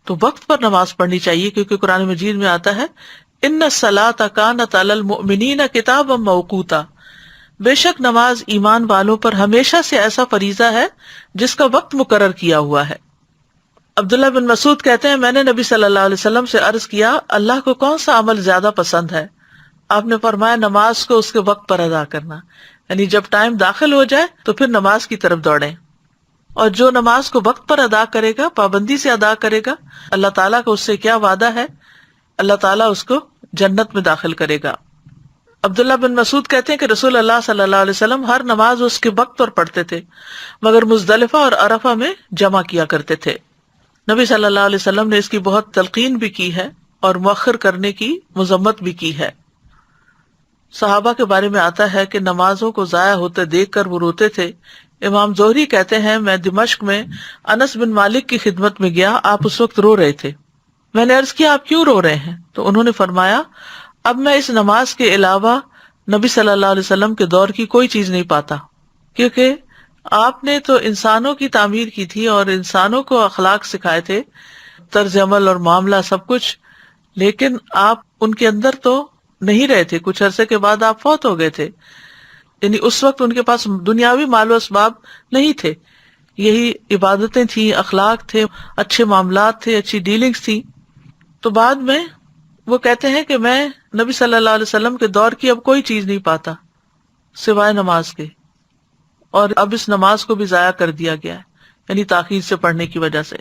تو وقت پر نماز پڑھنی چاہیے، کیونکہ قرآن مجید میں آتا ہے ان الصلاۃ کانت علی المؤمنین کتابا موقوتا، بے شک نماز ایمان والوں پر ہمیشہ سے ایسا فریضہ ہے جس کا وقت مقرر کیا ہوا ہے۔ عبداللہ بن مسعود کہتے ہیں میں نے نبی صلی اللہ علیہ وسلم سے عرض کیا اللہ کو کون سا عمل زیادہ پسند ہے؟ آپ نے فرمایا نماز کو اس کے وقت پر ادا کرنا، یعنی جب ٹائم داخل ہو جائے تو پھر نماز کی طرف دوڑیں، اور جو نماز کو وقت پر ادا کرے گا، پابندی سے ادا کرے گا، اللہ تعالیٰ کا اس سے کیا وعدہ ہے، اللہ تعالیٰ اس کو جنت میں داخل کرے گا۔ عبداللہ بن مسعود کہتے ہیں کہ رسول اللہ صلی اللہ علیہ وسلم ہر نماز اس کے وقت پر پڑھتے تھے، مگر مزدلفہ اور عرفہ میں جمع کیا کرتے تھے۔ نبی صلی اللہ علیہ وسلم نے اس کی بہت تلقین بھی کی ہے اور مؤخر کرنے کی مذمت بھی کی ہے۔ صحابہ کے بارے میں آتا ہے کہ نمازوں کو ضائع ہوتے دیکھ کر وہ روتے تھے۔ امام زہری کہتے ہیں میں دمشق میں انس بن مالک کی خدمت میں گیا، آپ اس وقت رو رہے تھے۔ میں نے عرض کیا آپ کیوں رو رہے ہیں؟ تو انہوں نے فرمایا اب میں اس نماز کے علاوہ نبی صلی اللہ علیہ وسلم کے دور کی کوئی چیز نہیں پاتا، کیونکہ آپ نے تو انسانوں کی تعمیر کی تھی اور انسانوں کو اخلاق سکھائے تھے، طرز عمل اور معاملہ سب کچھ، لیکن آپ ان کے اندر تو نہیں رہے تھے، کچھ عرصے کے بعد آپ فوت ہو گئے تھے، یعنی اس وقت ان کے پاس دنیاوی مال و اسباب نہیں تھے، یہی عبادتیں تھیں، اخلاق تھے، اچھے معاملات تھے، اچھی ڈیلنگز تھی۔ تو بعد میں وہ کہتے ہیں کہ میں نبی صلی اللہ علیہ وسلم کے دور کی اب کوئی چیز نہیں پاتا سوائے نماز کے، اور اب اس نماز کو بھی ضائع کر دیا گیا ہے، یعنی تاخیر سے پڑھنے کی وجہ سے۔